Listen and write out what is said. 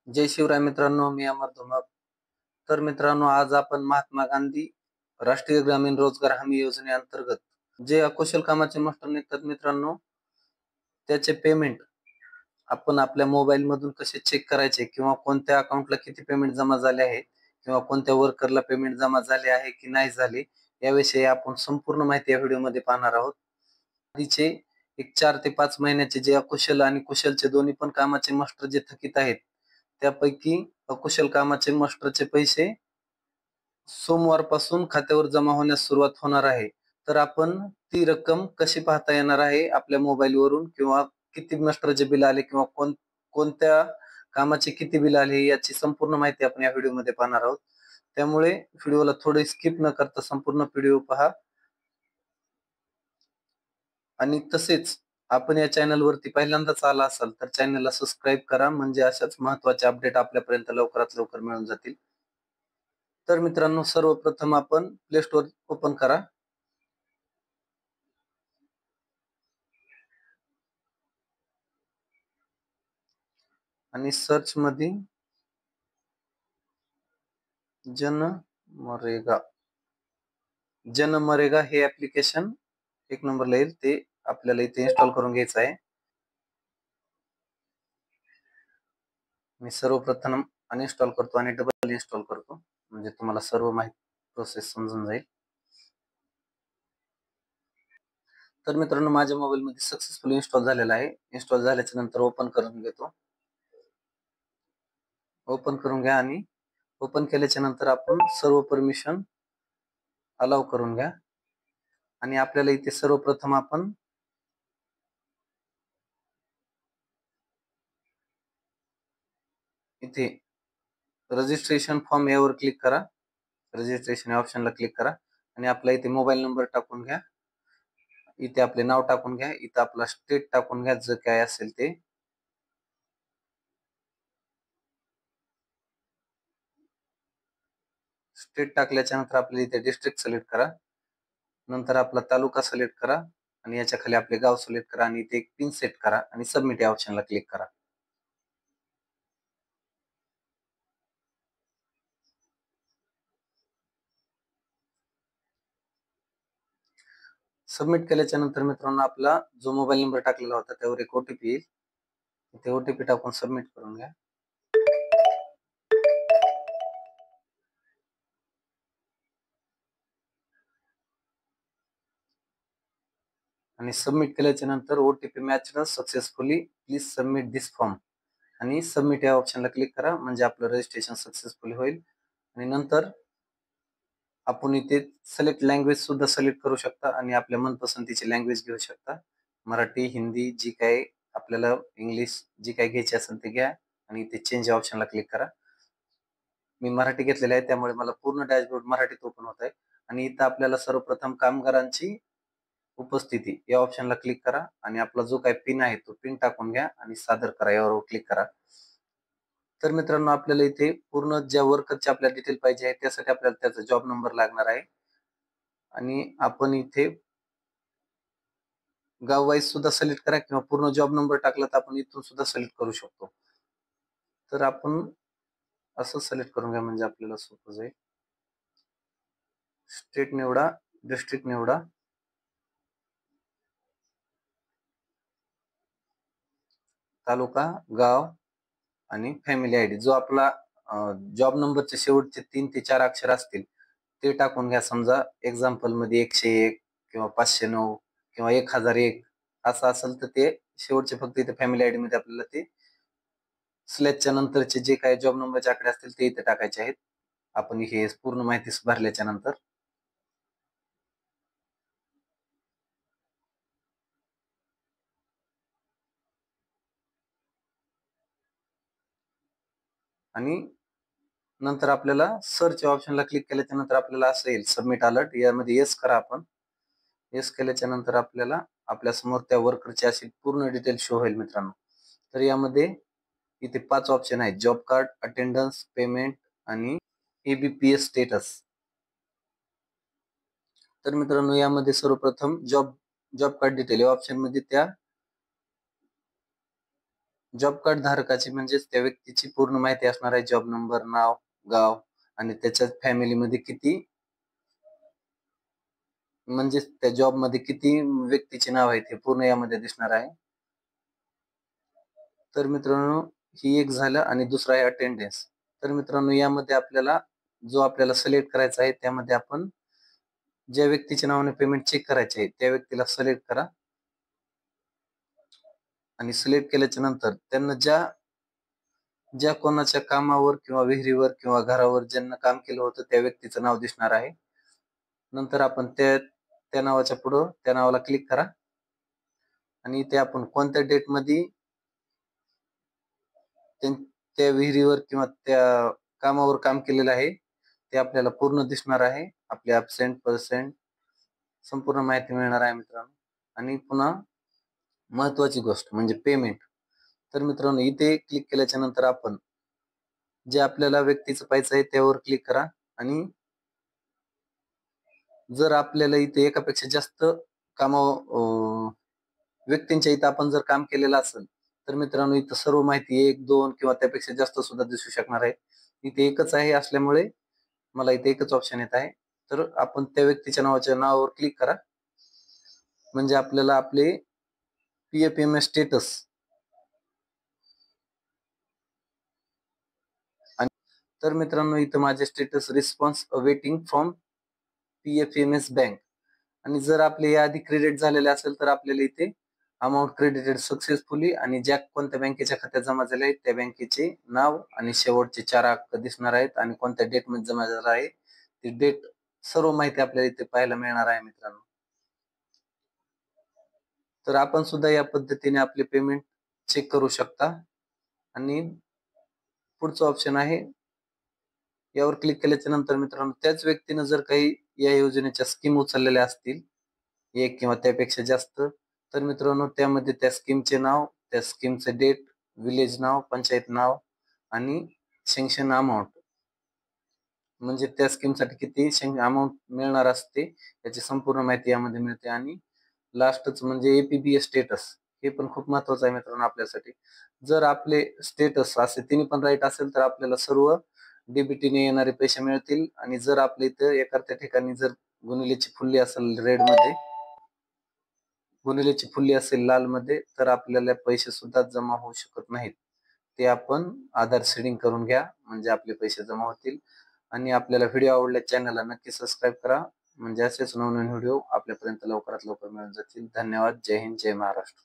जय शिवराय मित्रांनो, मी अमर धुमाळ. तर मित्रांनो, आज आपण महात्मा गांधी राष्ट्रीय ग्रामीण रोजगार हमी योजनेअंतर्गत जे अकुशल कामाचे मास्टर निघतात मित्रांनो, त्याचे पेमेंट आपण आपल्या मोबाईल मधून कसे चेक करायचे किंवा कोणत्या अकाउंटला किती पेमेंट जमा झाले आहे किंवा कोणत्या वर्करला पेमेंट जमा झाले आहे की नाही झाले, याविषयी आपण संपूर्ण माहिती या व्हिडिओमध्ये पाहणार आहोत. आधीचे एक 4 ते 5 महिन्याचे जे अकुशल आणि कुशलचे दोन्ही पण कामाचे मास्टर जे थकीत आहेत, त्यापैकी अकुशल कामाचे मास्टरचे पैसे सोमवारपासून खात्यावर जमा होण्यास सुरुवात होणार आहे. तर आपण ती रक्कम कशी पाहता येणार आहे आपल्या मोबाईलवरून किंवा किती मास्टरचे बिल आले किंवा कोणत्या कामाचे किती बिल आले याची संपूर्ण माहिती आपण या व्हिडिओमध्ये पाहणार आहोत. त्यामुळे व्हिडिओला थोडे स्किप न करता संपूर्ण व्हिडिओ पहा. आणि तसेच आपण या चॅनलवरती पहिल्यांदाच आला असाल तर चॅनलला सबस्क्राईब करा, म्हणजे अशाच महत्त्वाचे अपडेट आपल्यापर्यंत लवकरात लवकर मिळून जातील. तर मित्रांनो, सर्वप्रथम आपण प्ले स्टोअर ओपन करा आणि सर्च मध्ये जनमरेगा जनमरेगा हे ऍप्लिकेशन एक नंबरला येईल. ते आपल्याला इथे इन्स्टॉल करून घ्यायचं आहे. मी सर्वप्रथम अनइन्स्टॉल करतो आणि डबल इन्स्टॉल करतो, म्हणजे तुम्हाला सर्व माहिती प्रोसेस समजून जाईल. तर मित्रांनो, माझ्या मोबाईल मध्ये सक्सेसफुली इन्स्टॉल झालेला आहे. इन्स्टॉल झाल्याच्या नंतर ओपन करून घेतो. ओपन करून घ्या आणि ओपन केल्याच्या नंतर आपण सर्व परमिशन अलाउ करून घ्या. आणि आपल्याला इथे सर्वप्रथम आपण इथे रजिस्ट्रेशन फॉर्म यावर क्लिक करा. रजिस्ट्रेशन या ऑप्शनला क्लिक करा आणि आपला इथे मोबाईल नंबर टाकून घ्या. इथे आपले नाव टाकून घ्या. इथे आपला स्टेट टाकून घ्या, जे काय असेल ते. स्टेट टाकल्याच्या नंतर आपल्याला इथे डिस्ट्रिक्ट सिलेक्ट करा. नंतर आपला तालुका सिलेक्ट करा आणि याच्या खाली आपले गाव सिलेक्ट करा आणि इथे एक पिन सेट करा आणि सबमिट या ऑप्शनला क्लिक करा. सबमिट केल्याच्या नंतर मित्रांनो, आपला जो मोबाईल नंबर टाकलेला होता त्यावर एक ओटीपी येईल. इथे ओटीपी टाकून सबमिट करून घ्या. आणि सबमिट केल्याच्या नंतर OTP match successfully, please submit this form आणि सबमिट या ऑप्शनला क्लिक करा, म्हणजे आपलं रजिस्ट्रेशन सक्सेसफुली होईल. आणि नंतर आपण इथे सिलेक्ट लँग्वेज सुद्धा सिलेक्ट करू शकता आणि आपल्या मनपसंतीची लँग्वेज घेऊ शकता. मराठी, हिंदी, जी काय आपल्याला, इंग्लिश, जी काय घ्यायची असेल ते घ्या आणि इथे चेंज या ऑप्शनला क्लिक करा. मी मराठी घेतलेलं आहे त्यामुळे मला पूर्ण डॅशबोर्ड मराठीत ओपन होत आहे. आणि इथं आपल्याला सर्वप्रथम कामगारांची उपस्थिती या ऑप्शनला क्लिक करा आणि आपला जो काही पिन आहे तो पिन टाकून घ्या आणि सादर करा यावर क्लिक करा. तर मित्रांनो, आपल्याला इथे पूर्ण ज्या वर्करचे आपल्याला डिटेल पाहिजे आहे त्यासाठी आपल्याला त्याचा जॉब नंबर लागणार आहे. आणि आपण इथे गाव वाईज सुद्धा सिलेक्ट करा किंवा पूर्ण जॉब नंबर टाकला तर आपण इथून सुद्धा सिलेक्ट करू शकतो. तर आपण असं सिलेक्ट करून घ्या, म्हणजे आपल्याला सोपं जाईल. स्टेट निवडा, डिस्ट्रिक्ट निवडा, तालुका, गाव आणि फॅमिली आयडी. जो आपला जॉब नंबरचे शेवटचे 3 ते 4 अक्षर असतील ते टाकून घ्या. समजा एक्झाम्पल मध्ये 101 किंवा 509 किंवा 1001 असं असेल तर ते शेवटचे फक्त इथे फॅमिली आयडी मध्ये आपल्याला ते स्लॅशच्या नंतरचे जे काही जॉब नंबरचे आकडे असतील ते इथे टाकायचे आहेत. आपण हे पूर्ण माहिती भरल्याच्या नंतर आणि नंतर आपल्याला सर्च ऑप्शनला क्लिक केल्याच्या नंतर आपल्याला असं येईल सबमिट अलर्ट. यामध्ये येस करा. आपण येस केल्याच्या नंतर आपल्याला आपल्या समोर त्या वर्करची अशी पूर्ण डिटेल शो होईल मित्रांनो. तर यामध्ये इथे 5 ऑप्शन आहेत: जॉब कार्ड, अटेंडन्स, पेमेंट आणि एबीपीएस स्टेटस. तर मित्रांनो, यामध्ये सर्वप्रथम जॉब कार्ड डिटेल या ऑप्शन मध्ये त्या जॉब कार्ड धारकाची म्हणजेच त्या व्यक्तीची पूर्ण माहिती असणार आहे. जॉब नंबर, नाव, गाव आणि त्याच्या फॅमिलीमध्ये किती, म्हणजे त्या जॉब मध्ये किती व्यक्तीचे नाव आहेत हे पूर्ण यामध्ये दिसणार आहे. तर मित्रांनो, ही एक झालं आणि दुसरा आहे अटेंडन्स. तर मित्रांनो, यामध्ये आपल्याला जो आपल्याला सिलेक्ट करायचा आहे त्यामध्ये आपण ज्या व्यक्तीच्या नावाने पेमेंट चेक करायचे आहे त्या व्यक्तीला सिलेक्ट करा आणि सिलेक्ट केल्याच्या नंतर त्यांना ज्या ज्या कोणाच्या कामावर किंवा विहिरीवर किंवा घरावर ज्यांना काम केलं होतं त्या व्यक्तीचं नाव दिसणार आहे. नंतर आपण त्या नावाच्या पुढं त्या नावाला क्लिक करा आणि इथे आपण कोणत्या डेट मध्ये त्या विहिरीवर किंवा त्या कामावर काम केलेलं आहे ते आपल्याला पूर्ण दिसणार आहे. आपले ॲब्सेंट, पर्सेंट संपूर्ण माहिती मिळणार आहे मित्रांनो. आणि पुन्हा महत्वाची गोष्ट म्हणजे पेमेंट. तर मित्रांनो, इथे क्लिक केल्याच्या नंतर आपण जे आपल्याला व्यक्तीचं पाहायचं आहे त्यावर क्लिक करा आणि जर आपल्याला इथे एकापेक्षा जास्त व्यक्तींच्या इथं आपण जर काम केलेलं असेल तर मित्रांनो, इथं सर्व माहिती 1, 2 किंवा त्यापेक्षा जास्त सुद्धा दिसू शकणार आहे. इथे एकच आहे असल्यामुळे मला इथे एकच ऑप्शन येत आहे. तर आपण त्या व्यक्तीच्या नावावर क्लिक करा म्हणजे आपल्याला आपले PFMS स्टेटस आणि तर मित्रांनो, इथं माझे status response awaiting from PFMS bank आणि जर आपले याआधी क्रेडिट झालेले असेल तर आपल्याला इथे अमाउंट क्रेडिटेड सक्सेसफुली आणि ज्या कोणत्या बँकेच्या खात्यात जमा झाले आहेत त्या बँकेचे नाव आणि शेवटचे 4 अंक दिसणार आहेत आणि कोणत्या डेट मध्ये जमा झाला आहे ती डेट, सर्व माहिती आपल्याला इथे पाहायला मिळणार आहे मित्रांनो. तर आपण सुद्धा या पद्धतीने आपले पेमेंट चेक करू शकता. आणि पुढचं ऑप्शन आहे, यावर क्लिक केल्याच्या नंतर मित्रांनो, त्याच व्यक्तीनं जर काही या योजनेच्या स्कीम उचललेल्या असतील 1 किंवा त्यापेक्षा जास्त, तर मित्रांनो त्यामध्ये त्या स्कीमचे नाव, त्या स्कीमचे डेट, विलेज नाव, पंचायत नाव आणि सँक्शन अमाउंट, म्हणजे त्या स्कीमसाठी किती अमाउंट मिळणार असते याची संपूर्ण माहिती यामध्ये मिळते. आणि लास्टच म्हणजे APBS स्टेटस, हे पण खूप महत्वाचं आहे मित्रांनो आपल्यासाठी. जर आपले स्टेटस असे तिन्ही पण राईट असेल तर आपल्याला सर्व डीबीटीने येणारे पैसे मिळतील. आणि जर आपल्या इथं एखाद्या ठिकाणी जर गुणिलेची फुल्ली असेल रेड मध्ये, गुणिलेची फुल्ली असेल लाल मध्ये, तर आपल्याला पैसे सुद्धा जमा होऊ शकत नाहीत. ते आपण आधार सीडिंग करून घ्या म्हणजे आपले पैसे जमा होतील. आणि आपल्याला व्हिडिओ आवडल्यास चॅनलला नक्की सबस्क्राईब करा म्हणजे असेच नवनवीन व्हिडिओ आपल्यापर्यंत लवकरात लवकर मिळून जातील. धन्यवाद. जय हिंद, जय महाराष्ट्र.